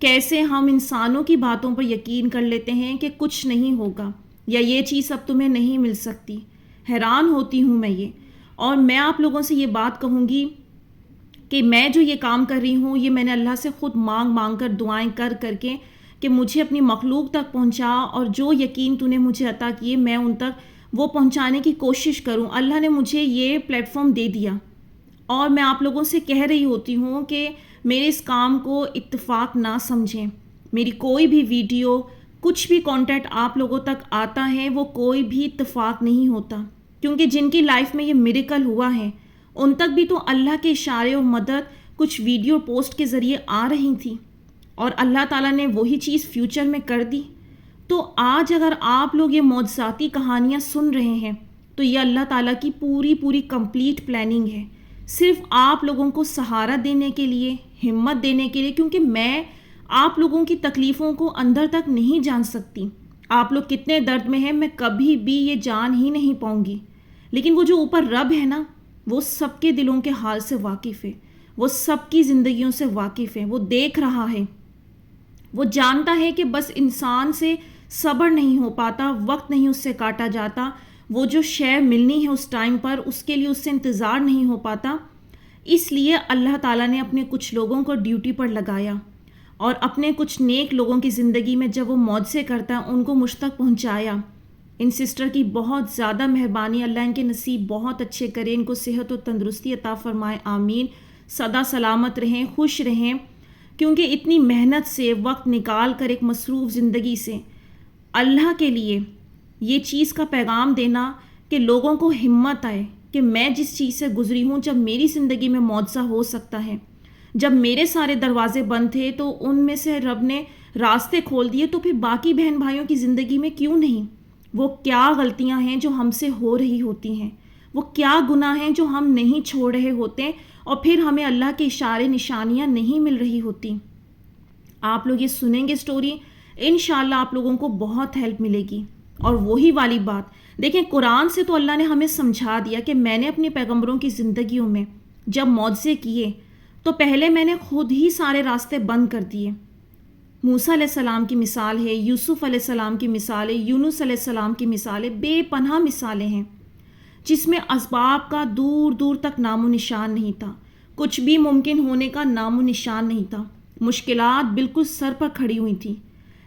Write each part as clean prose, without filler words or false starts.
کیسے ہم انسانوں کی باتوں پر یقین کر لیتے ہیں کہ کچھ نہیں ہوگا یا یہ چیز اب تمہیں نہیں مل سکتی. حیران ہوتی ہوں میں یہ. اور میں آپ لوگوں سے یہ بات کہوں گی کہ میں جو یہ کام کر رہی ہوں یہ میں نے اللہ سے خود مانگ مانگ کر دعائیں کر کر کے کہ مجھے اپنی مخلوق تک پہنچا، اور جو یقین تو نے مجھے عطا کیے میں ان تک وہ پہنچانے کی کوشش کروں. اللہ نے مجھے یہ پلیٹ فارم دے دیا، اور میں آپ لوگوں سے کہہ رہی ہوتی ہوں کہ میرے اس کام کو اتفاق نہ سمجھیں. میری کوئی بھی ویڈیو، کچھ بھی کانٹینٹ آپ لوگوں تک آتا ہے وہ کوئی بھی اتفاق نہیں ہوتا، کیونکہ جن کی لائف میں یہ میریکل ہوا ہے ان تک بھی تو اللہ کے اشارے و مدد کچھ ویڈیو پوسٹ کے ذریعے آ رہی تھی، اور اللہ تعالیٰ نے وہی چیز فیوچر میں کر دی. تو آج اگر آپ لوگ یہ معجزاتی کہانیاں سن رہے ہیں تو یہ اللہ تعالیٰ کی پوری کمپلیٹ پلاننگ ہے، صرف آپ لوگوں کو سہارا دینے کے لیے، ہمت دینے کے لیے. کیونکہ میں آپ لوگوں کی تکلیفوں کو اندر تک نہیں جان سکتی. آپ لوگ کتنے درد میں ہیں میں کبھی بھی یہ جان ہی نہیں پاؤں گی، لیکن وہ جو اوپر رب ہے نا، وہ سب کے دلوں کے حال سے واقف ہے، وہ سب کی زندگیوں سے واقف ہے، وہ دیکھ رہا ہے، وہ جانتا ہے کہ بس انسان سے صبر نہیں ہو پاتا، وقت نہیں اس سے کاٹا جاتا، وہ جو شے ملنی ہے اس ٹائم پر اس کے لیے اس سے انتظار نہیں ہو پاتا. اس لیے اللہ تعالیٰ نے اپنے کچھ لوگوں کو ڈیوٹی پر لگایا، اور اپنے کچھ نیک لوگوں کی زندگی میں جب وہ معجزے کرتا ہے ان کو مجھ تک پہنچایا. ان سسٹر کی بہت زیادہ مہربانی. اللہ ان کے نصیب بہت اچھے کرے، ان کو صحت و تندرستی عطا فرمائے. آمین. سدا سلامت رہیں، خوش رہیں، کیونکہ اتنی محنت سے وقت نکال کر ایک مصروف زندگی سے اللہ کے لیے یہ چیز کا پیغام دینا کہ لوگوں کو ہمت آئے کہ میں جس چیز سے گزری ہوں، جب میری زندگی میں معجزہ ہو سکتا ہے، جب میرے سارے دروازے بند تھے تو ان میں سے رب نے راستے کھول دیے، تو پھر باقی بہن بھائیوں کی زندگی میں کیوں نہیں؟ وہ کیا غلطیاں ہیں جو ہم سے ہو رہی ہوتی ہیں، وہ کیا گناہ ہیں جو ہم نہیں چھوڑ رہے ہوتے، اور پھر ہمیں اللہ کے اشارے نشانیاں نہیں مل رہی ہوتی. آپ لوگ یہ سنیں گے سٹوری، انشاءاللہ آپ لوگوں کو بہت ہیلپ ملے گی. اور وہی والی بات دیکھیں، قرآن سے تو اللہ نے ہمیں سمجھا دیا کہ میں نے اپنے پیغمبروں کی زندگیوں میں جب معجزے کیے تو پہلے میں نے خود ہی سارے راستے بند کر دیے. موسیٰ علیہ السلام کی مثال ہے، یوسف علیہ السلام کی مثال ہے، یونس علیہ السلام کی مثال ہے، بے پناہ مثالیں ہیں جس میں اسباب کا دور دور تک نام و نشان نہیں تھا، کچھ بھی ممکن ہونے کا نام و نشان نہیں تھا، مشکلات بالکل سر پر کھڑی ہوئی تھیں،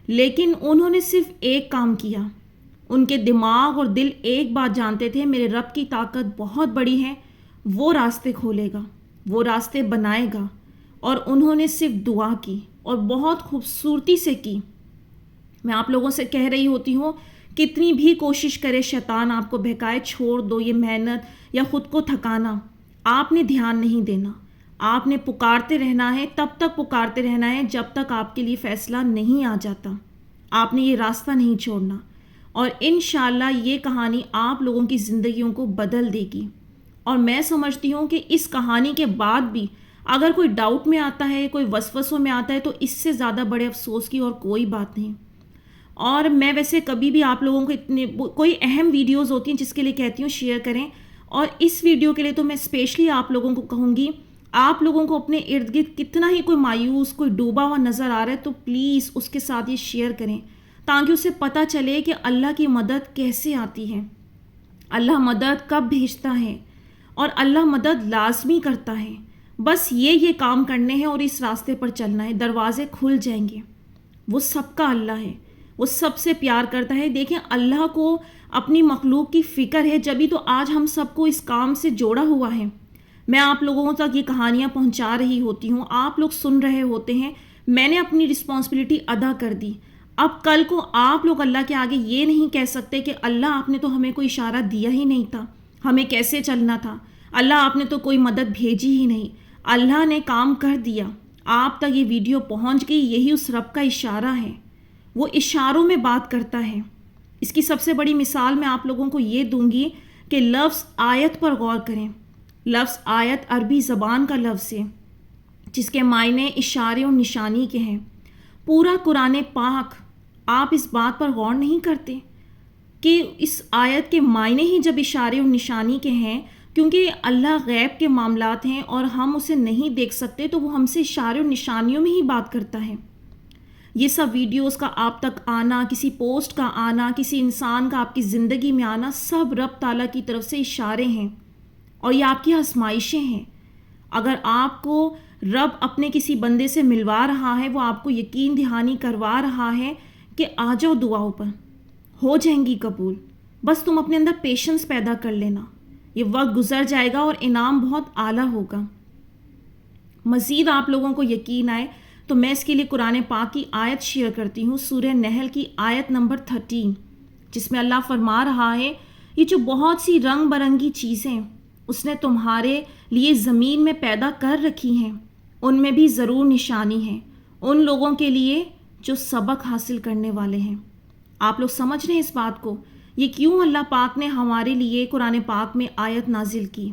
لیکن انہوں نے صرف ایک کام کیا. ان کے دماغ اور دل ایک بات جانتے تھے، میرے رب کی طاقت بہت بڑی ہے، وہ راستے کھولے گا، وہ راستے بنائے گا. اور انہوں نے صرف دعا کی، اور بہت خوبصورتی سے کی. میں آپ لوگوں سے کہہ رہی ہوتی ہوں، کتنی بھی کوشش کرے شیطان آپ کو بہکائے، چھوڑ دو یہ محنت یا خود کو تھکانا. آپ نے دھیان نہیں دینا، آپ نے پکارتے رہنا ہے، تب تک پکارتے رہنا ہے جب تک آپ کے لیے فیصلہ نہیں آ جاتا. آپ نے یہ راستہ نہیں چھوڑنا، اور انشاءاللہ یہ کہانی آپ لوگوں کی زندگیوں کو بدل دے گی. اور میں سمجھتی ہوں کہ اس کہانی کے بعد بھی اگر کوئی ڈاؤٹ میں آتا ہے، کوئی وسوسوں میں آتا ہے، تو اس سے زیادہ بڑے افسوس کی اور کوئی بات نہیں. اور میں ویسے کبھی بھی آپ لوگوں کو کوئی اہم ویڈیوز ہوتی ہیں جس کے لیے کہتی ہوں شیئر کریں، اور اس ویڈیو کے لیے تو میں اسپیشلی آپ لوگوں کو کہوں گی، آپ لوگوں کو اپنے ارد گرد کتنا ہی کوئی مایوس، کوئی ڈوبا ہوا نظر آ رہا ہے تو پلیز اس کے ساتھ یہ شیئر کریں، تاکہ اسے پتہ چلے کہ اللہ کی مدد کیسے آتی ہے، اللہ مدد کب بھیجتا ہے، اور اللہ مدد لازمی کرتا ہے. بس یہ کام کرنے ہیں اور اس راستے پر چلنا ہے، دروازے کھل جائیں گے. وہ سب کا اللہ ہے، وہ سب سے پیار کرتا ہے. دیکھیں، اللہ کو اپنی مخلوق کی فکر ہے، جبھی تو آج ہم سب کو اس کام سے جوڑا ہوا ہے. میں آپ لوگوں تک یہ کہانیاں پہنچا رہی ہوتی ہوں، آپ لوگ سن رہے ہوتے ہیں، میں نے اپنی رسپانسبلٹی ادا کر دی. اب کل کو آپ لوگ اللہ کے آگے یہ نہیں کہہ سکتے کہ اللہ آپ نے تو ہمیں کوئی اشارہ دیا ہی نہیں تھا، ہمیں کیسے چلنا تھا، اللہ آپ نے تو کوئی مدد بھیجی ہی نہیں. اللہ نے کام کر دیا، آپ تک یہ ویڈیو پہنچ گئی، یہی اس رب کا اشارہ ہے. وہ اشاروں میں بات کرتا ہے. اس کی سب سے بڑی مثال میں آپ لوگوں کو یہ دوں گی کہ لفظ آیت پر غور کریں. لفظ آیت عربی زبان کا لفظ ہے جس کے معنی اشارے اور نشانی کے ہیں. پورا قرآن پاک، آپ اس بات پر غور نہیں کرتے کہ اس آیت کے معنی ہی جب اشارے اور نشانی کے ہیں، کیونکہ اللہ غیب کے معاملات ہیں اور ہم اسے نہیں دیکھ سکتے، تو وہ ہم سے اشارے اور نشانیوں میں ہی بات کرتا ہے. یہ سب ویڈیوز کا آپ تک آنا، کسی پوسٹ کا آنا، کسی انسان کا آپ کی زندگی میں آنا، سب رب تعالیٰ کی طرف سے اشارے ہیں اور یہ آپ کی آزمائشیں ہیں۔ اگر آپ کو رب اپنے کسی بندے سے ملوا رہا ہے، وہ آپ کو یقین دہانی کروا رہا ہے کہ آ جاؤ دعاؤں پر، ہو جائیں گی قبول، بس تم اپنے اندر پیشنس پیدا کر لینا، یہ وقت گزر جائے گا اور انعام بہت اعلیٰ ہوگا۔ مزید آپ لوگوں کو یقین آئے تو میں اس کے لیے قرآن پاک کی آیت شیئر کرتی ہوں، سورہ نحل کی آیت نمبر 13، جس میں اللہ فرما رہا ہے یہ جو بہت سی رنگ برنگی چیزیں اس نے تمہارے لیے زمین میں پیدا کر رکھی ہیں، ان میں بھی ضرور نشانی ہے ان لوگوں کے لیے جو سبق حاصل کرنے والے ہیں۔ آپ لوگ سمجھ رہے ہیں اس بات کو؟ یہ کیوں اللہ پاک نے ہمارے لیے قرآن پاک میں آیت نازل کی؟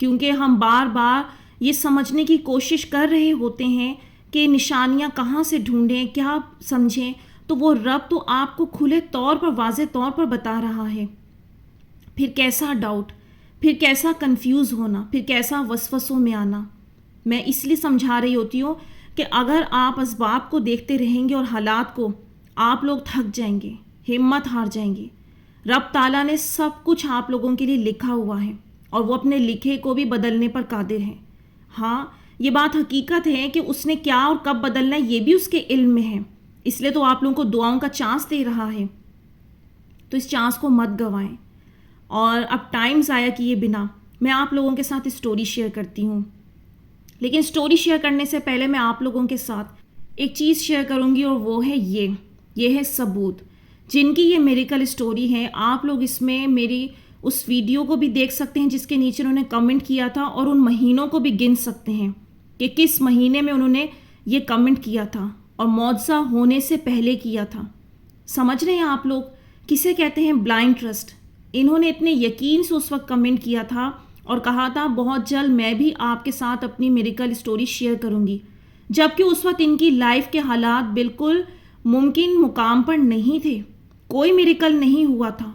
کیونکہ ہم بار بار یہ سمجھنے کی کوشش کر رہے ہوتے ہیں کہ نشانیاں کہاں سے ڈھونڈیں، کیا سمجھیں، تو وہ رب تو آپ کو کھلے طور پر، واضح طور پر بتا رہا ہے۔ پھر کیسا ڈاؤٹ، پھر کیسا کنفیوز ہونا، پھر کیسا وسوسوں میں آنا۔ میں اس لیے سمجھا رہی ہوتی ہوں کہ اگر آپ اسباب کو دیکھتے رہیں گے اور حالات کو، آپ لوگ تھک جائیں گے، ہمت ہار جائیں گے۔ رب تعالیٰ نے سب کچھ آپ لوگوں کے لیے لکھا ہوا ہے اور وہ اپنے لکھے کو بھی بدلنے پر قادر ہے۔ ہاں، یہ بات حقیقت ہے کہ اس نے کیا اور کب بدلنا ہے یہ بھی اس کے علم میں ہے، اس لیے تو آپ لوگوں کو دعاؤں کا چانس دے رہا ہے، تو اس چانس کو مت گوائیں۔ اور اب ٹائم ضائع کیے بنا میں آپ لوگوں کے ساتھ اسٹوری شیئر کرتی ہوں، لیکن اسٹوری شیئر کرنے سے پہلے میں آپ لوگوں کے ساتھ ایک چیز شیئر کروں گی، اور وہ ہے یہ ہے ثبوت جن کی یہ میریکل اسٹوری ہے۔ آپ لوگ اس میں میری اس ویڈیو کو بھی دیکھ سکتے ہیں جس کے نیچے انہوں نے کمنٹ کیا تھا، اور ان مہینوں کو بھی گن سکتے ہیں کہ کس مہینے میں انہوں نے یہ کمنٹ کیا تھا اور معجزہ ہونے سے پہلے کیا تھا۔ سمجھ رہے ہیں آپ لوگ؟ کسے کہتے ہیں بلائنڈ ٹرسٹ۔ انہوں نے اتنے یقین سے اس وقت کمنٹ کیا تھا اور کہا تھا بہت جلد میں بھی آپ کے ساتھ اپنی میریکل اسٹوری شیئر کروں گی، جبکہ اس وقت ان کی لائف کے حالات بالکل ممکن مقام پر نہیں تھے، کوئی میریکل نہیں ہوا تھا۔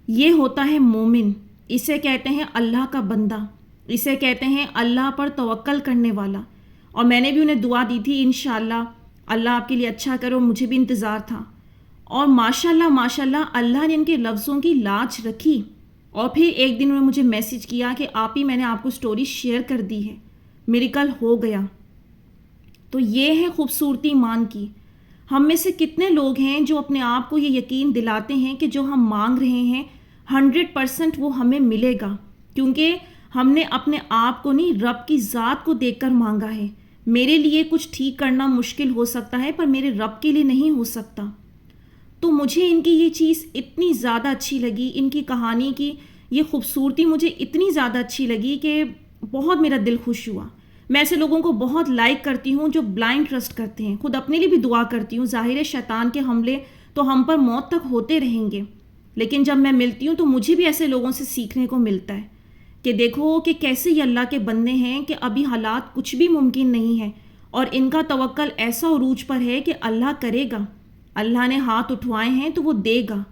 یہ ہوتا ہے مومن، اسے کہتے ہیں اللہ کا بندہ، اسے کہتے ہیں اللہ پر توکل کرنے والا۔ اور میں نے بھی انہیں دعا دی تھی انشاءاللہ اللہ آپ کے لیے اچھا کرو، مجھے بھی انتظار تھا، اور ماشاءاللہ اللہ نے ان کے لفظوں کی لاج رکھی۔ اور پھر ایک دن انہوں نے مجھے میسج کیا کہ آپ ہی، میں نے آپ کو اسٹوری شیئر کر دی ہے، میریکل ہو گیا۔ تو یہ ہے خوبصورتی ایمان کی۔ ہم میں سے کتنے لوگ ہیں جو اپنے آپ کو یہ یقین دلاتے ہیں کہ جو ہم مانگ رہے ہیں 100% وہ ہمیں ملے گا، کیونکہ ہم نے اپنے آپ کو نہیں، رب کی ذات کو دیکھ کر مانگا ہے۔ میرے لیے کچھ ٹھیک کرنا مشکل ہو سکتا ہے، پر میرے رب کے لیے نہیں ہو سکتا۔ تو مجھے ان کی یہ چیز اتنی زیادہ اچھی لگی، ان کی کہانی کی یہ خوبصورتی مجھے اتنی زیادہ اچھی لگی کہ بہت میرا دل خوش ہوا۔ میں ایسے لوگوں کو بہت لائک کرتی ہوں جو بلائنڈ ٹرسٹ کرتے ہیں، خود اپنے لیے بھی دعا کرتی ہوں۔ ظاہر ہے شیطان کے حملے تو ہم پر موت تک ہوتے رہیں گے، لیکن جب میں ملتی ہوں تو مجھے بھی ایسے لوگوں سے سیکھنے کو ملتا ہے کہ دیکھو کہ کیسے یہ اللہ کے بندے ہیں کہ ابھی حالات کچھ بھی ممکن نہیں ہے، اور ان کا توکل ایسا عروج پر ہے کہ اللہ کرے گا، اللہ نے ہاتھ اٹھوائے ہیں تو وہ دے گا۔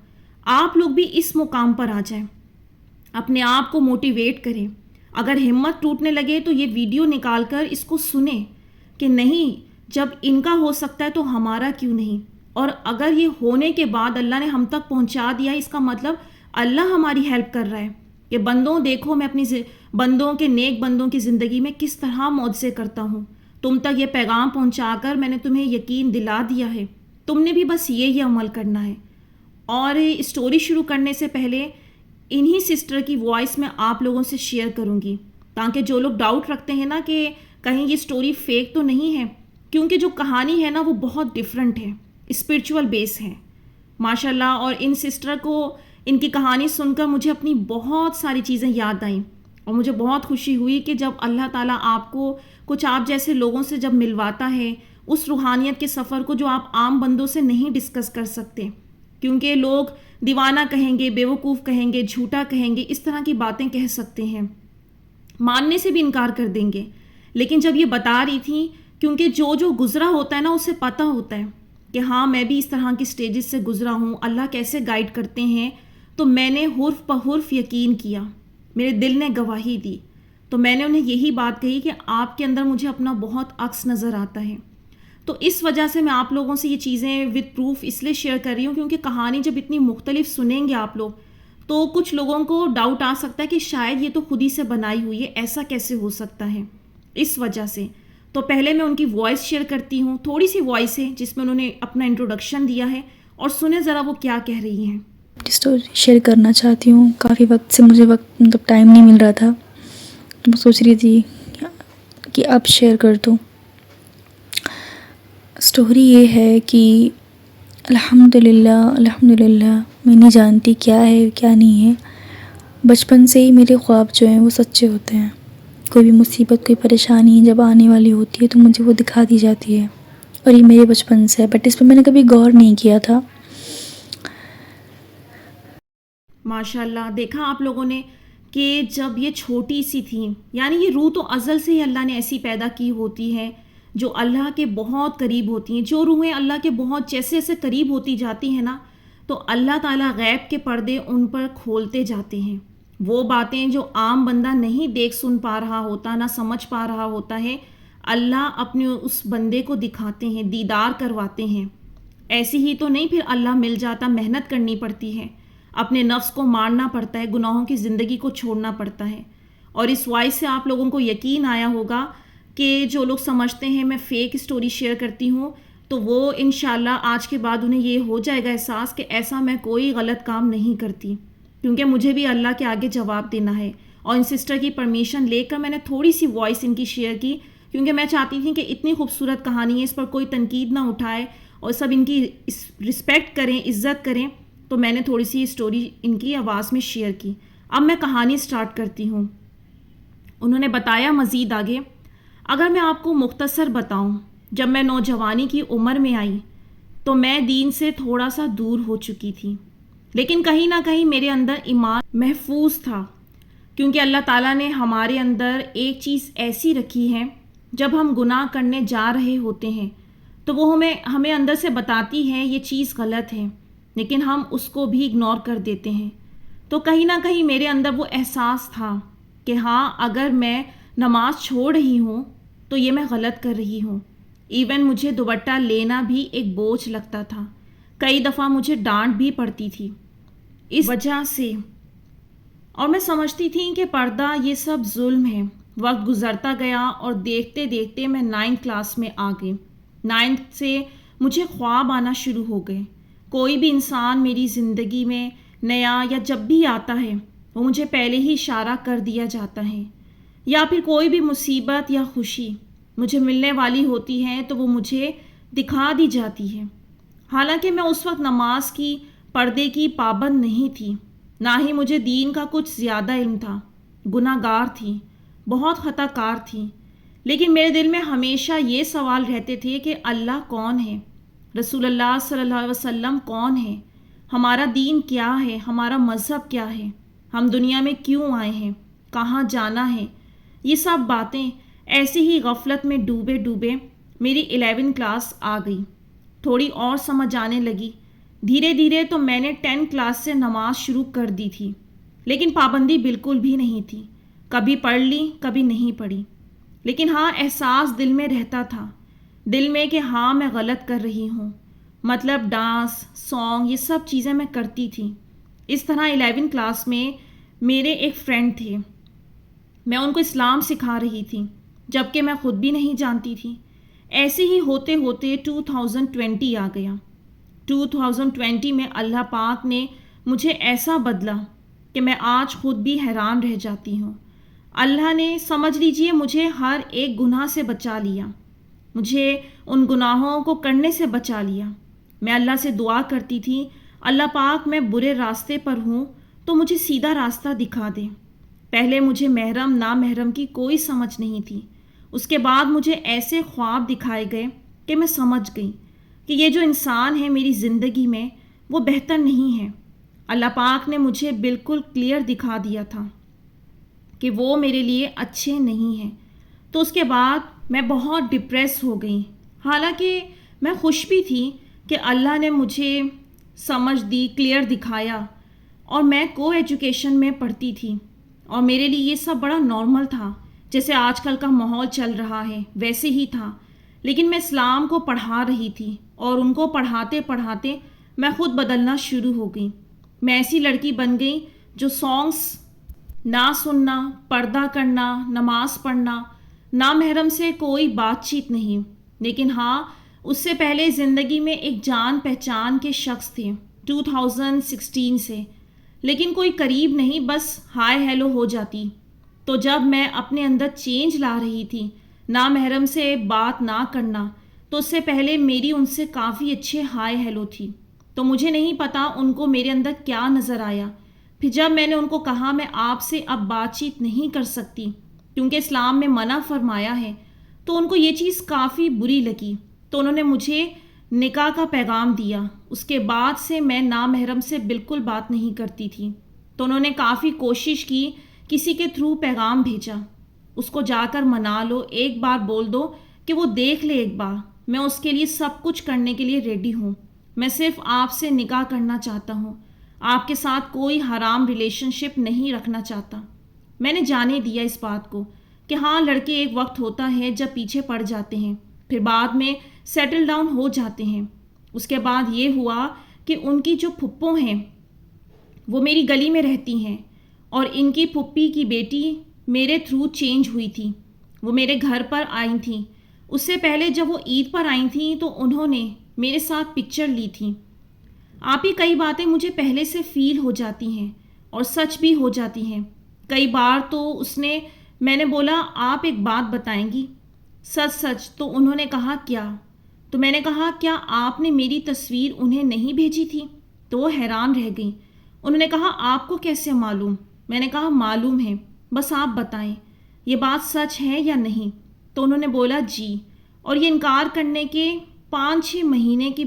آپ لوگ بھی اس مقام پر آ جائیں، اپنے آپ کو موٹیویٹ کریں۔ اگر ہمت ٹوٹنے لگے تو یہ ویڈیو نکال کر اس کو سنیں کہ نہیں، جب ان کا ہو سکتا ہے تو ہمارا کیوں نہیں؟ اور اگر یہ ہونے کے بعد اللہ نے ہم تک پہنچا دیا، اس کا مطلب اللہ ہماری ہیلپ کر رہا ہے کہ بندوں دیکھو میں اپنی بندوں کے، نیک بندوں کی زندگی میں کس طرح معجزے کرتا ہوں، تم تک یہ پیغام پہنچا کر میں نے تمہیں یقین دلا دیا ہے، تم نے بھی بس یہ عمل کرنا ہے۔ اور اسٹوری شروع کرنے سے پہلے انہی سسٹر کی وائس میں آپ لوگوں سے شیئر کروں گی، تاکہ جو لوگ ڈاؤٹ رکھتے ہیں نا کہ کہیں یہ اسٹوری فیک تو نہیں ہے، کیونکہ جو کہانی ہے نا وہ بہت ڈیفرنٹ ہے، اسپرچول بیس ہے ماشاءاللہ۔ اور ان سسٹر کو ان کی کہانی سن کر مجھے اپنی بہت ساری چیزیں یاد آئیں، اور مجھے بہت خوشی ہوئی کہ جب اللہ تعالیٰ آپ کو کچھ آپ جیسے لوگوں سے جب ملواتا ہے، اس روحانیت کے سفر کو جو آپ عام بندوں سے نہیں ڈسکس کر سکتے، کیونکہ لوگ دیوانہ کہیں گے، بیوقوف کہیں گے، جھوٹا کہیں گے، اس طرح کی باتیں کہہ سکتے ہیں، ماننے سے بھی انکار کر دیں گے۔ لیکن جب یہ بتا رہی تھی، کیونکہ جو گزرا ہوتا ہے نا اسے پتہ ہوتا ہے کہ ہاں میں بھی اس طرح کی سٹیجز سے گزرا ہوں، اللہ کیسے گائیڈ کرتے ہیں، تو میں نے حرف بہ حرف یقین کیا، میرے دل نے گواہی دی۔ تو میں نے انہیں یہی بات کہی کہ آپ کے اندر مجھے اپنا بہت عکس نظر آتا ہے۔ تو اس وجہ سے میں آپ لوگوں سے یہ چیزیں وتھ پروف اس لیے شیئر کر رہی ہوں کیونکہ کہانی جب اتنی مختلف سنیں گے آپ لوگ تو کچھ لوگوں کو ڈاؤٹ آ سکتا ہے کہ شاید یہ تو خود ہی سے بنائی ہوئی ہے، ایسا کیسے ہو سکتا ہے. اس وجہ سے تو پہلے میں ان کی وائس شیئر کرتی ہوں، تھوڑی سی وائس ہے جس میں انہوں نے اپنا انٹروڈکشن دیا ہے، اور سنیں ذرا وہ کیا کہہ رہی ہیں. اسٹوری شیئر کرنا چاہتی ہوں. کافی وقت سے مجھے ٹائم نہیں مل رہا تھا، تو میں سوچ رہی تھی کہ اب شیئر کر دوں. اسٹوری یہ ہے کہ الحمدللہ میں نہیں جانتی کیا ہے کیا نہیں ہے. بچپن سے ہی میرے خواب جو ہیں وہ سچے ہوتے ہیں. کوئی بھی مصیبت، کوئی پریشانی جب آنے والی ہوتی ہے تو مجھے وہ دکھا دی جاتی ہے، اور یہ میرے بچپن سے ہے، بٹ اس پہ میں نے کبھی غور نہیں کیا تھا. ماشاء اللہ، دیکھا آپ لوگوں نے کہ جب یہ چھوٹی سی تھی، یعنی یہ روح تو ازل سے ہی اللہ نے ایسی پیدا کی ہوتی ہے جو اللہ کے بہت قریب ہوتی ہیں. جو روحیں اللہ کے بہت جیسے جیسے قریب ہوتی جاتی ہیں نا، تو اللہ تعالیٰ غیب کے پردے ان پر کھولتے جاتے ہیں. وہ باتیں جو عام بندہ نہیں دیکھ سن پا رہا ہوتا، نہ سمجھ پا رہا ہوتا ہے، اللہ اپنے اس بندے کو دکھاتے ہیں، دیدار کرواتے ہیں. ایسی ہی تو نہیں پھر اللہ مل جاتا، محنت کرنی پڑتی ہے، اپنے نفس کو مارنا پڑتا ہے، گناہوں کی زندگی کو چھوڑنا پڑتا ہے. اور اس وائس سے آپ لوگوں کو یقین آیا ہوگا کہ جو لوگ سمجھتے ہیں میں فیک اسٹوری شیئر کرتی ہوں، تو وہ انشاءاللہ آج کے بعد انہیں یہ ہو جائے گا احساس کہ ایسا میں کوئی غلط کام نہیں کرتی، کیونکہ مجھے بھی اللہ کے آگے جواب دینا ہے. اور ان سسٹر کی پرمیشن لے کر میں نے تھوڑی سی وائس ان کی شیئر کی، کیونکہ میں چاہتی تھی کہ اتنی خوبصورت کہانی ہے، اس پر کوئی تنقید نہ اٹھائے اور سب ان کی رسپیکٹ کریں، عزت کریں. تو میں نے تھوڑی سی اسٹوری ان کی آواز میں شیئر کی. اب میں کہانی سٹارٹ کرتی ہوں. انہوں نے بتایا مزید آگے، اگر میں آپ کو مختصر بتاؤں، جب میں نوجوانی کی عمر میں آئی تو میں دین سے تھوڑا سا دور ہو چکی تھی، لیکن کہیں نہ کہیں میرے اندر ایمان محفوظ تھا، کیونکہ اللہ تعالیٰ نے ہمارے اندر ایک چیز ایسی رکھی ہے، جب ہم گناہ کرنے جا رہے ہوتے ہیں تو وہ ہمیں اندر سے بتاتی ہے یہ چیز غلط ہے، لیکن ہم اس کو بھی اگنور کر دیتے ہیں. تو کہیں نہ کہیں میرے اندر وہ احساس تھا کہ ہاں، اگر میں نماز چھوڑ رہی ہوں تو یہ میں غلط کر رہی ہوں. ایون مجھے دوپٹہ لینا بھی ایک بوجھ لگتا تھا، کئی دفعہ مجھے ڈانٹ بھی پڑتی تھی اس وجہ سے، اور میں سمجھتی تھی کہ پردہ یہ سب ظلم ہے. وقت گزرتا گیا اور دیکھتے دیکھتے میں 9th کلاس میں آ گئی. 9th سے مجھے خواب آنا شروع ہو گئے. کوئی بھی انسان میری زندگی میں نیا یا جب بھی آتا ہے وہ مجھے پہلے ہی اشارہ کر دیا جاتا ہے، یا پھر کوئی بھی مصیبت یا خوشی مجھے ملنے والی ہوتی ہے تو وہ مجھے دکھا دی جاتی ہے. حالانکہ میں اس وقت نماز کی، پردے کی پابند نہیں تھی، نہ ہی مجھے دین کا کچھ زیادہ علم تھا. گناہ گار تھی، بہت خطا کار تھی، لیکن میرے دل میں ہمیشہ یہ سوال رہتے تھے کہ اللہ کون ہے، رسول اللہ صلی اللہ علیہ وسلم کون ہے، ہمارا دین کیا ہے، ہمارا مذہب کیا ہے، ہم دنیا میں کیوں آئے ہیں، کہاں جانا ہے. یہ سب باتیں ایسے ہی غفلت میں ڈوبے ڈوبے میری 11 کلاس آ گئی. تھوڑی اور سمجھ آنے لگی. دھیرے دھیرے تو میں نے 10 کلاس سے نماز شروع کر دی تھی، لیکن پابندی بالکل بھی نہیں تھی. کبھی پڑھ لی، کبھی نہیں پڑھی، لیکن ہاں، احساس دل میں رہتا تھا، دل میں، کہ ہاں میں غلط کر رہی ہوں. مطلب ڈانس، سانگ، یہ سب چیزیں میں کرتی تھی. اس طرح 11 کلاس میں میرے ایک فرینڈ تھے، میں ان کو اسلام سکھا رہی تھی، جبکہ میں خود بھی نہیں جانتی تھی. ایسے ہی ہوتے ہوتے 2020 آ گیا. 2020 میں اللہ پاک نے مجھے ایسا بدلا کہ میں آج خود بھی حیران رہ جاتی ہوں. اللہ نے، سمجھ لیجئے، مجھے ہر ایک گناہ سے بچا لیا، مجھے ان گناہوں کو کرنے سے بچا لیا. میں اللہ سے دعا کرتی تھی، اللہ پاک میں برے راستے پر ہوں تو مجھے سیدھا راستہ دکھا دے. پہلے مجھے محرم نامحرم کی کوئی سمجھ نہیں تھی. اس کے بعد مجھے ایسے خواب دکھائے گئے کہ میں سمجھ گئی کہ یہ جو انسان ہے میری زندگی میں وہ بہتر نہیں ہے. اللہ پاک نے مجھے بالکل کلیئر دکھا دیا تھا کہ وہ میرے لیے اچھے نہیں ہیں. تو اس کے بعد میں بہت ڈپریس ہو گئی. حالانکہ میں خوش بھی تھی کہ اللہ نے مجھے سمجھ دی، کلیئر دکھایا، اور میں کو ایجوکیشن میں پڑھتی تھی، اور میرے لیے یہ سب بڑا نارمل تھا. جیسے آج کل کا ماحول چل رہا ہے ویسے ہی تھا. لیکن میں اسلام کو پڑھا رہی تھی اور ان کو پڑھاتے پڑھاتے میں خود بدلنا شروع ہو گئی. میں ایسی لڑکی بن گئی جو سانگس نہ سننا، پردہ کرنا، نماز پڑھنا، نامحرم سے کوئی بات چیت نہیں. لیکن ہاں، اس سے پہلے زندگی میں ایک جان پہچان کے شخص تھے 2016 سے، لیکن کوئی قریب نہیں، بس ہائے ہیلو ہو جاتی. تو جب میں اپنے اندر چینج لا رہی تھی، نامحرم سے بات نہ کرنا، تو اس سے پہلے میری ان سے کافی اچھے ہائے ہیلو تھی. تو مجھے نہیں پتا ان کو میرے اندر کیا نظر آیا. پھر جب میں نے ان کو کہا میں آپ سے اب بات چیت نہیں کر سکتی کیونکہ اسلام میں منع فرمایا ہے، تو ان کو یہ چیز کافی بری لگی. تو انہوں نے مجھے نکاح کا پیغام دیا. اس کے بعد سے میں نامحرم سے بالکل بات نہیں کرتی تھی. تو انہوں نے کافی کوشش کی، کسی کے تھرو پیغام بھیجا، اس کو جا کر منا لو، ایک بار بول دو کہ وہ دیکھ لے ایک بار، میں اس کے لیے سب کچھ کرنے کے لیے ریڈی ہوں. میں صرف آپ سے نکاح کرنا چاہتا ہوں، آپ کے ساتھ کوئی حرام ریلیشن شپ نہیں رکھنا چاہتا. میں نے جانے دیا اس بات کو کہ ہاں، لڑکے ایک وقت ہوتا ہے جب پیچھے پڑ جاتے ہیں، پھر بعد میں سیٹل ڈاؤن ہو جاتے ہیں. اس کے بعد یہ ہوا کہ ان کی جو پھپھو ہیں وہ میری گلی میں رہتی ہیں، اور ان کی پھپھی کی بیٹی میرے تھرو چینج ہوئی تھی. وہ میرے گھر پر آئی تھیں. اس سے پہلے جب وہ عید پر آئی تھیں تو انہوں نے میرے ساتھ پکچر لی تھی. آپ ہی کئی باتیں مجھے پہلے سے فیل ہو جاتی ہیں اور سچ بھی ہو جاتی ہیں. کئی بار تو میں نے بولا آپ ایک بات بتائیں گی سچ سچ؟ تو انہوں نے کہا کیا؟ تو میں نے کہا کیا آپ نے میری تصویر انہیں نہیں بھیجی تھی؟ تو وہ حیران رہ گئیں. انہوں نے کہا آپ کو کیسے معلوم؟ میں نے کہا معلوم ہے، بس آپ بتائیں یہ بات سچ ہے یا نہیں. تو انہوں نے بولا جی. اور یہ انکار کرنے کے 5-6 مہینے کی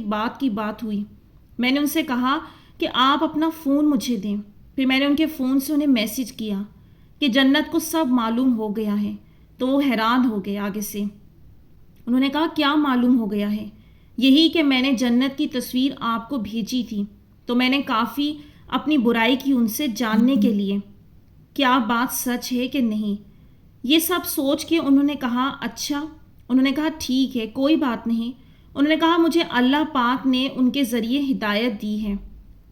بات ہوئی. میں نے ان سے کہا کہ آپ اپنا فون مجھے دیں. پھر میں نے ان کے فون سے انہیں میسج کیا کہ جنت کو سب معلوم ہو گیا ہے. تو وہ حیران ہو گئے. آگے سے انہوں نے کہا کیا معلوم ہو گیا ہے؟ یہی کہ میں نے جنت کی تصویر آپ کو بھیجی تھی. تو میں نے کافی اپنی برائی کی ان سے جاننے کے لیے کیا بات سچ ہے کہ نہیں. یہ سب سوچ کے انہوں نے کہا اچھا. انہوں نے کہا ٹھیک ہے، کوئی بات نہیں. انہوں نے کہا مجھے اللہ پاک نے ان کے ذریعے ہدایت دی ہے.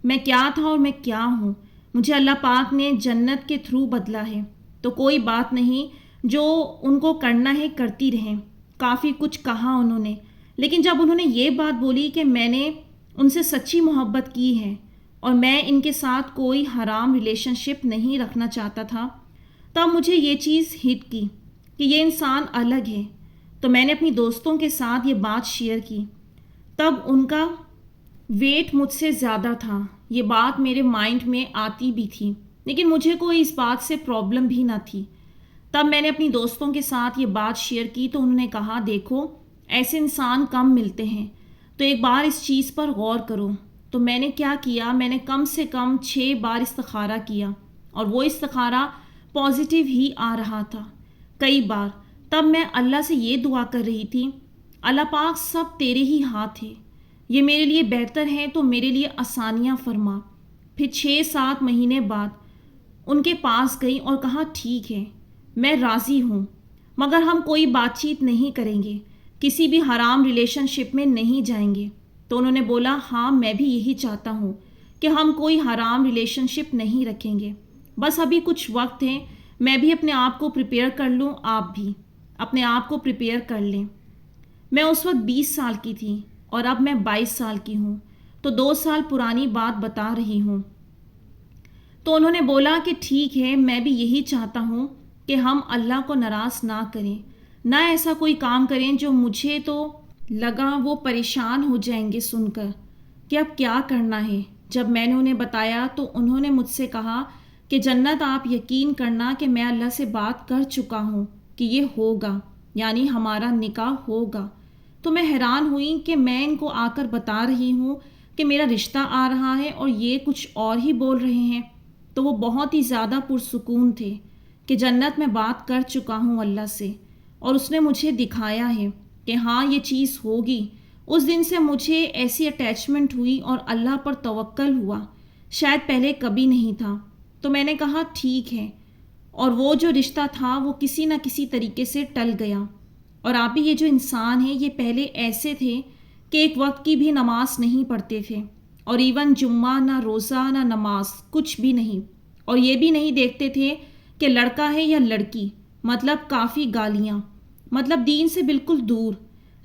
میں کیا تھا اور میں کیا ہوں، مجھے اللہ پاک نے جنت کے تھرو بدلا ہے. تو کوئی بات نہیں، جو ان کو کرنا ہے کرتی رہیں. کافی کچھ کہا انہوں نے، لیکن جب انہوں نے یہ بات بولی کہ میں نے ان سے سچی محبت کی ہے اور میں ان کے ساتھ کوئی حرام ریلیشن شپ نہیں رکھنا چاہتا تھا، تب مجھے یہ چیز ہٹ کی کہ یہ انسان الگ ہے. تو میں نے اپنی دوستوں کے ساتھ یہ بات شیئر کی. تب ان کا ویٹ مجھ سے زیادہ تھا. یہ بات میرے مائنڈ میں آتی بھی تھی، لیکن مجھے کوئی اس بات سے پرابلم بھی نہ تھی. تب میں نے اپنی دوستوں کے ساتھ یہ بات شیئر کی تو انہوں نے کہا دیکھو ایسے انسان کم ملتے ہیں، تو ایک بار اس چیز پر غور کرو. تو میں نے کیا کیا، میں نے کم سے کم 6 بار استخارہ کیا، اور وہ استخارہ پازیٹیو ہی آ رہا تھا کئی بار. تب میں اللہ سے یہ دعا کر رہی تھی، اللہ پاک سب تیرے ہی ہاتھ ہے، یہ میرے لیے بہتر ہے تو میرے لیے آسانیاں فرما. پھر 6-7 مہینے بعد ان کے پاس گئی اور کہا ٹھیک ہے میں راضی ہوں، مگر ہم کوئی بات چیت نہیں کریں گے، کسی بھی حرام ریلیشن شپ میں نہیں جائیں گے. تو انہوں نے بولا ہاں میں بھی یہی چاہتا ہوں کہ ہم کوئی حرام ریلیشن شپ نہیں رکھیں گے، بس ابھی کچھ وقت ہے، میں بھی اپنے آپ کو پریپیئر کر لوں، آپ بھی اپنے آپ کو پریپیئر کر لیں. میں اس وقت 20 سال کی تھی اور اب میں 22 سال کی ہوں، تو 2 سال پرانی بات بتا رہی ہوں. تو انہوں نے بولا کہ ٹھیک ہے میں بھی یہی چاہتا ہوں کہ ہم اللہ کو ناراض نہ کریں، نہ ایسا کوئی کام کریں جو مجھے تو لگا وہ پریشان ہو جائیں گے سن کر کہ اب کیا کرنا ہے. جب میں نے انہیں بتایا تو انہوں نے مجھ سے کہا کہ جنت آپ یقین کرنا کہ میں اللہ سے بات کر چکا ہوں کہ یہ ہوگا، یعنی ہمارا نکاح ہوگا. تو میں حیران ہوئی کہ میں ان کو آ کر بتا رہی ہوں کہ میرا رشتہ آ رہا ہے اور یہ کچھ اور ہی بول رہے ہیں. تو وہ بہت ہی زیادہ پرسکون تھے کہ جنت میں بات کر چکا ہوں اللہ سے، اور اس نے مجھے دکھایا ہے کہ ہاں یہ چیز ہوگی. اس دن سے مجھے ایسی اٹیچمنٹ ہوئی اور اللہ پر توکل ہوا، شاید پہلے کبھی نہیں تھا. تو میں نے کہا ٹھیک ہے، اور وہ جو رشتہ تھا وہ کسی نہ کسی طریقے سے ٹل گیا. اور آپ ہی یہ جو انسان ہیں یہ پہلے ایسے تھے کہ ایک وقت کی بھی نماز نہیں پڑھتے تھے، اور ایون جمعہ نہ روزہ نہ نماز کچھ بھی نہیں، اور یہ بھی نہیں دیکھتے تھے کہ لڑکا ہے یا لڑکی، مطلب کافی گالیاں، مطلب دین سے بالکل دور۔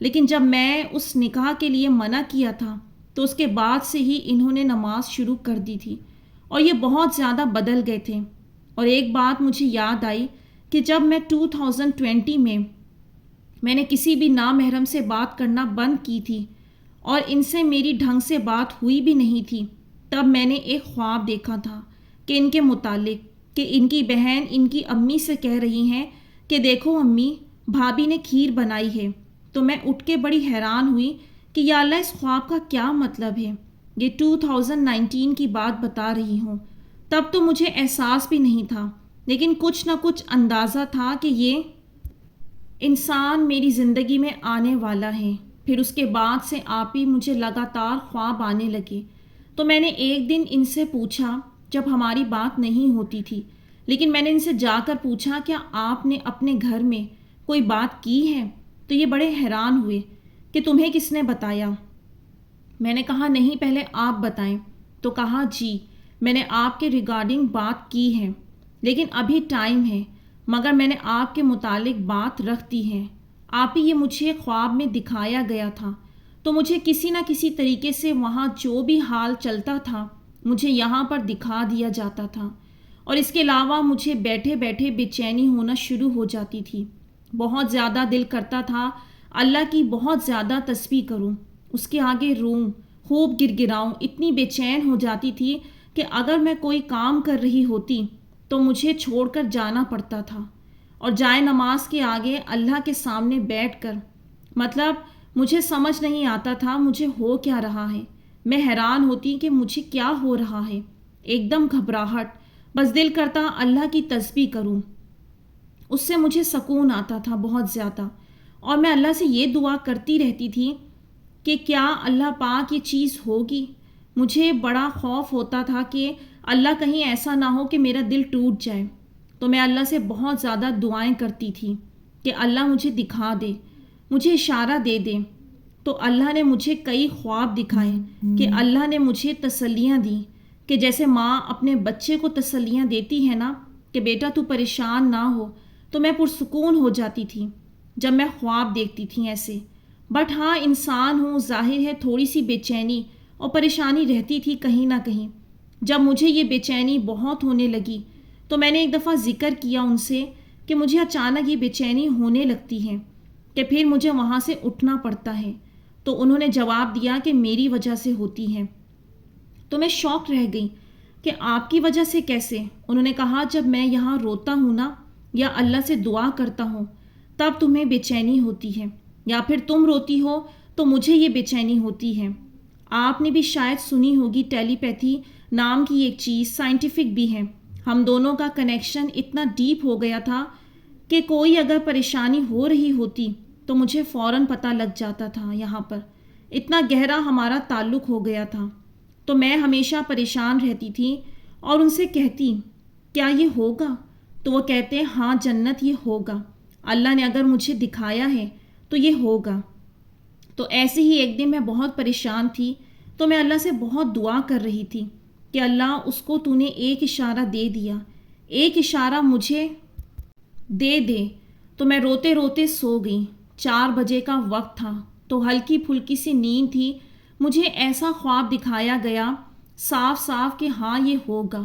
لیکن جب میں اس نکاح کے لیے منع کیا تھا تو اس کے بعد سے ہی انہوں نے نماز شروع کر دی تھی، اور یہ بہت زیادہ بدل گئے تھے۔ اور ایک بات مجھے یاد آئی کہ جب میں 2020 میں نے کسی بھی نامحرم سے بات کرنا بند کی تھی اور ان سے میری ڈھنگ سے بات ہوئی بھی نہیں تھی، تب میں نے ایک خواب دیکھا تھا کہ ان کے متعلق، کہ ان کی بہن ان کی امی سے کہہ رہی ہیں کہ دیکھو امی، بھابھی نے کھیر بنائی ہے۔ تو میں اٹھ کے بڑی حیران ہوئی کہ یا اللہ اس خواب کا کیا مطلب ہے۔ یہ 2019 کی بات بتا رہی ہوں، تب تو مجھے احساس بھی نہیں تھا، لیکن کچھ نہ کچھ اندازہ تھا کہ یہ انسان میری زندگی میں آنے والا ہے۔ پھر اس کے بعد سے آپ ہی مجھے لگاتار خواب آنے لگے۔ تو میں نے ایک دن ان سے پوچھا، جب ہماری بات نہیں ہوتی تھی، لیکن میں نے ان سے جا کر پوچھا کیا آپ نے اپنے گھر میں کوئی بات کی ہے؟ تو یہ بڑے حیران ہوئے کہ تمہیں کس نے بتایا؟ میں نے کہا نہیں، پہلے آپ بتائیں۔ تو کہا جی میں نے آپ کے ریگارڈنگ بات کی ہے، لیکن ابھی ٹائم ہے، مگر میں نے آپ کے متعلق بات رکھ دی ہے۔ آپ ہی یہ مجھے خواب میں دکھایا گیا تھا، تو مجھے کسی نہ کسی طریقے سے وہاں جو بھی حال چلتا تھا مجھے یہاں پر دکھا دیا جاتا تھا، اور اس کے علاوہ مجھے بیٹھے بیٹھے بے چینی ہونا شروع ہو جاتی تھی۔ بہت زیادہ دل کرتا تھا اللہ کی بہت زیادہ تسبیح کروں، اس کے آگے روؤں، خوب گر گراؤں۔ اتنی بے چین ہو جاتی تھی کہ اگر میں کوئی کام کر رہی ہوتی تو مجھے چھوڑ کر جانا پڑتا تھا، اور جائے نماز کے آگے اللہ کے سامنے بیٹھ کر، مطلب مجھے سمجھ نہیں آتا تھا مجھے ہو کیا رہا ہے۔ میں حیران ہوتی کہ مجھے کیا ہو رہا ہے، ایک دم گھبراہٹ، بس دل کرتا اللہ کی تسبیح کروں، اس سے مجھے سکون آتا تھا بہت زیادہ۔ اور میں اللہ سے یہ دعا کرتی رہتی تھی کہ کیا اللہ پاک یہ چیز ہوگی۔ مجھے بڑا خوف ہوتا تھا کہ اللہ کہیں ایسا نہ ہو کہ میرا دل ٹوٹ جائے۔ تو میں اللہ سے بہت زیادہ دعائیں کرتی تھی کہ اللہ مجھے دکھا دے، مجھے اشارہ دے دے۔ تو اللہ نے مجھے کئی خواب دکھائے کہ اللہ نے مجھے تسلیاں دیں، کہ جیسے ماں اپنے بچے کو تسلیاں دیتی ہے نا کہ بیٹا تو پریشان نہ ہو، تو میں پرسکون ہو جاتی تھی جب میں خواب دیکھتی تھی ایسے۔ بٹ ہاں انسان ہوں، ظاہر ہے تھوڑی سی بے چینی اور پریشانی رہتی تھی کہیں نہ کہیں۔ جب مجھے یہ بے چینی بہت ہونے لگی تو میں نے ایک دفعہ ذکر کیا ان سے کہ مجھے اچانک یہ بے چینی ہونے لگتی ہے کہ پھر مجھے وہاں سے اٹھنا پڑتا ہے۔ تو انہوں نے جواب دیا کہ میری وجہ سے ہوتی ہے۔ تو میں شاک رہ گئی کہ آپ کی وجہ سے کیسے؟ انہوں نے کہا جب میں یہاں روتا ہوں نا یا اللہ سے دعا کرتا ہوں تب تمہیں بے چینی ہوتی ہے، یا پھر تم روتی ہو تو مجھے یہ بے چینی ہوتی ہے۔ آپ نے بھی شاید سنی ہوگی ٹیلی پیتھی نام کی ایک چیز، سائنٹیفک بھی ہے۔ ہم دونوں کا کنیکشن اتنا ڈیپ ہو گیا تھا کہ کوئی اگر پریشانی ہو رہی ہوتی تو مجھے فوراً پتہ لگ جاتا تھا۔ یہاں پر اتنا گہرا ہمارا تعلق ہو گیا تھا۔ تو میں ہمیشہ پریشان رہتی تھی اور ان سے کہتی کیا یہ ہوگا؟ تو وہ کہتے ہاں جنت یہ ہوگا، اللہ نے اگر مجھے دکھایا ہے تو یہ ہوگا۔ تو ایسے ہی ایک دن میں بہت پریشان تھی تو میں اللہ سے بہت دعا کر رہی تھی کہ اللہ اس کو تو نے ایک اشارہ دے دیا، ایک اشارہ مجھے دے دے۔ تو میں روتے روتے سو گئی۔ 4 بجے کا وقت تھا تو ہلکی پھلکی سی نیند تھی۔ مجھے ایسا خواب دکھایا گیا صاف صاف کہ ہاں یہ ہوگا،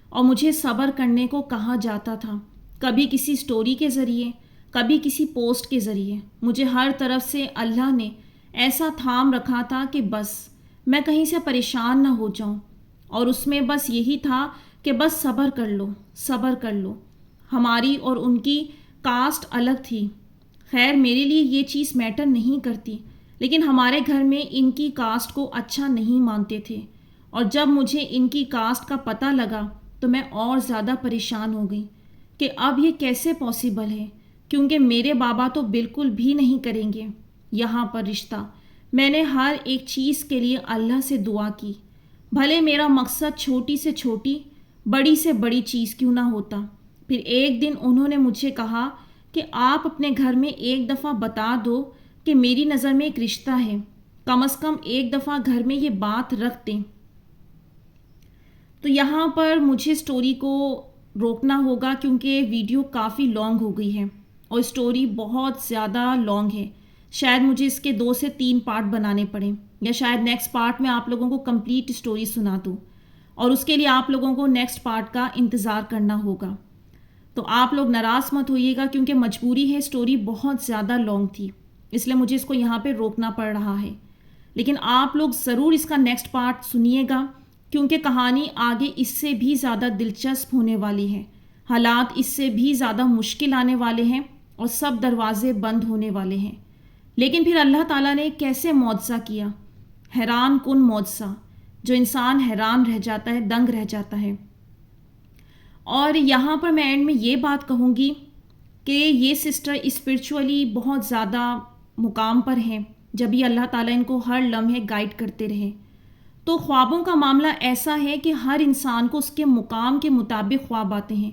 اور مجھے صبر کرنے کو کہا جاتا تھا، کبھی کسی سٹوری کے ذریعے، کبھی کسی پوسٹ کے ذریعے۔ مجھے ہر طرف سے اللہ نے ایسا تھام رکھا تھا کہ بس میں کہیں سے پریشان نہ ہو جاؤں، اور اس میں بس یہی تھا کہ بس صبر کر لو، صبر کر لو۔ ہماری اور ان کی کاسٹ الگ تھی، خیر میرے لیے یہ چیز میٹر نہیں کرتی، لیکن ہمارے گھر میں ان کی کاسٹ کو اچھا نہیں مانتے تھے، اور جب مجھے ان کی کاسٹ کا پتہ لگا تو میں اور زیادہ پریشان ہو گئی کہ اب یہ کیسے پاسبل ہے، کیونکہ میرے بابا تو بالکل بھی نہیں کریں گے یہاں پر رشتہ۔ میں نے ہر ایک چیز کے لیے اللہ سے دعا کی، بھلے میرا مقصد چھوٹی سے چھوٹی، بڑی سے بڑی چیز کیوں نہ ہوتا۔ پھر ایک دن انہوں نے مجھے کہا کہ آپ اپنے گھر میں ایک دفعہ بتا دو کہ میری نظر میں ایک رشتہ ہے، کم از کم ایک دفعہ گھر میں یہ بات رکھ دیں. تو یہاں پر مجھے سٹوری کو روکنا ہوگا کیونکہ ویڈیو کافی لانگ ہو گئی ہے اور سٹوری بہت زیادہ لانگ ہے. شاید مجھے اس کے 2 سے 3 پارٹ بنانے پڑیں، یا شاید نیکسٹ پارٹ میں آپ لوگوں کو کمپلیٹ سٹوری سنا دوں، اور اس کے لیے آپ لوگوں کو نیکسٹ پارٹ کا انتظار کرنا ہوگا. تو آپ لوگ ناراض مت ہوئیے گا کیونکہ مجبوری ہے، سٹوری بہت زیادہ لانگ تھی، اس لیے مجھے اس کو یہاں پہ روکنا پڑ رہا ہے. لیکن آپ لوگ ضرور اس کا نیکسٹ پارٹ سنیے گا کیونکہ کہانی آگے اس سے بھی زیادہ دلچسپ ہونے والی ہے، حالات اس سے بھی زیادہ مشکل آنے والے ہیں اور سب دروازے بند ہونے والے ہیں. لیکن پھر اللہ تعالیٰ نے کیسے معجزہ کیا، حیران کن معجزہ جو انسان حیران رہ جاتا ہے، دنگ رہ جاتا ہے. اور یہاں پر میں اینڈ میں یہ بات کہوں گی کہ یہ سسٹر اسپرچولی بہت زیادہ مقام پر ہیں، جب یہ اللہ تعالیٰ ان کو ہر لمحے گائیڈ کرتے رہے. تو خوابوں کا معاملہ ایسا ہے کہ ہر انسان کو اس کے مقام کے مطابق خواب آتے ہیں.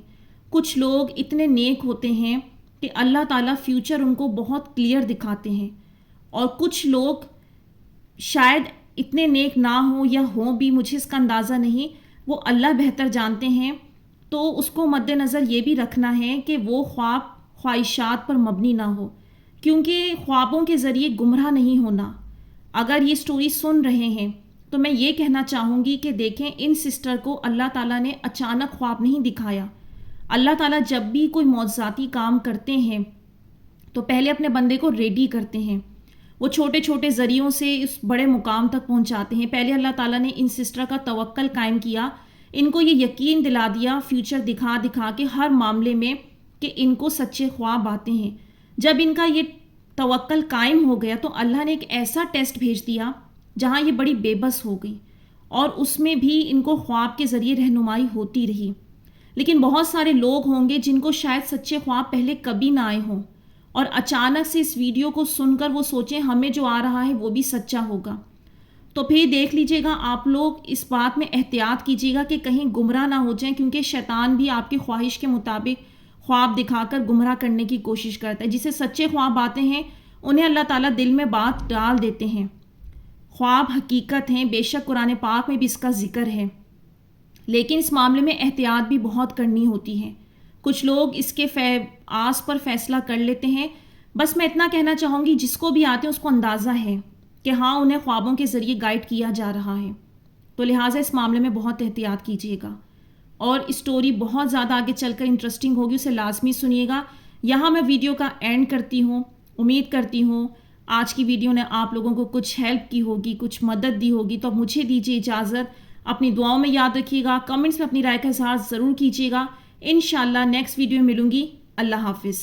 کچھ لوگ اتنے نیک ہوتے ہیں کہ اللہ تعالیٰ فیوچر ان کو بہت کلیئر دکھاتے ہیں، اور کچھ لوگ شاید اتنے نیک نہ ہوں یا ہوں بھی، مجھے اس کا اندازہ نہیں، وہ اللہ بہتر جانتے ہیں. تو اس کو مد نظر یہ بھی رکھنا ہے کہ وہ خواب خواہشات پر مبنی نہ ہو، کیونکہ خوابوں کے ذریعے گمراہ نہیں ہونا. اگر یہ سٹوری سن رہے ہیں تو میں یہ کہنا چاہوں گی کہ دیکھیں، ان سسٹر کو اللہ تعالیٰ نے اچانک خواب نہیں دکھایا. اللہ تعالیٰ جب بھی کوئی معجزاتی کام کرتے ہیں تو پہلے اپنے بندے کو ریڈی کرتے ہیں، وہ چھوٹے چھوٹے ذریعوں سے اس بڑے مقام تک پہنچاتے ہیں. پہلے اللہ تعالیٰ نے ان سسٹر کا توکل قائم کیا، ان کو یہ یقین دلا دیا فیوچر دکھا دکھا کے ہر معاملے میں کہ ان کو سچے خواب آتے ہیں. جب ان کا یہ توکل قائم ہو گیا تو اللہ نے ایک ایسا ٹیسٹ بھیج دیا جہاں یہ بڑی بے بس ہو گئی، اور اس میں بھی ان کو خواب کے ذریعے رہنمائی ہوتی رہی. لیکن بہت سارے لوگ ہوں گے جن کو شاید سچے خواب پہلے کبھی نہ آئے ہوں، اور اچانک سے اس ویڈیو کو سن کر وہ سوچیں ہمیں جو آ رہا ہے وہ بھی سچا ہوگا. تو پھر دیکھ لیجئے گا، آپ لوگ اس بات میں احتیاط کیجئے گا کہ کہیں گمراہ نہ ہو جائیں، کیونکہ شیطان بھی آپ کی خواہش کے مطابق خواب دکھا کر گمراہ کرنے کی کوشش کرتا ہے. جسے سچے خواب آتے ہیں انہیں اللہ تعالیٰ دل میں بات ڈال دیتے ہیں. خواب حقیقت ہیں، بے شک قرآن پاک میں بھی اس کا ذکر ہے، لیکن اس معاملے میں احتیاط بھی بہت کرنی ہوتی ہے. کچھ لوگ اس کے آس پر فیصلہ کر لیتے ہیں. بس میں اتنا کہنا چاہوں گی جس کو بھی آتے ہیں اس کو اندازہ ہے کہ ہاں انہیں خوابوں کے ذریعے گائیڈ کیا جا رہا ہے، تو لہٰذا اس معاملے میں بہت احتیاط کیجیے گا. اور اسٹوری بہت زیادہ آگے چل کر انٹرسٹنگ ہوگی، اسے لازمی سنیے گا. یہاں میں ویڈیو کا اینڈ کرتی ہوں. امید کرتی ہوں آج کی ویڈیو نے آپ لوگوں کو کچھ ہیلپ کی ہوگی، کچھ مدد دی ہوگی. تو مجھے دیجیے اجازت، اپنی دعاؤں میں یاد رکھیے گا، کمنٹس میں اپنی رائے کا اظہار ضرور کیجیے گا. انشاءاللہ نیکسٹ ویڈیو میں ملوں گی. اللہ حافظ.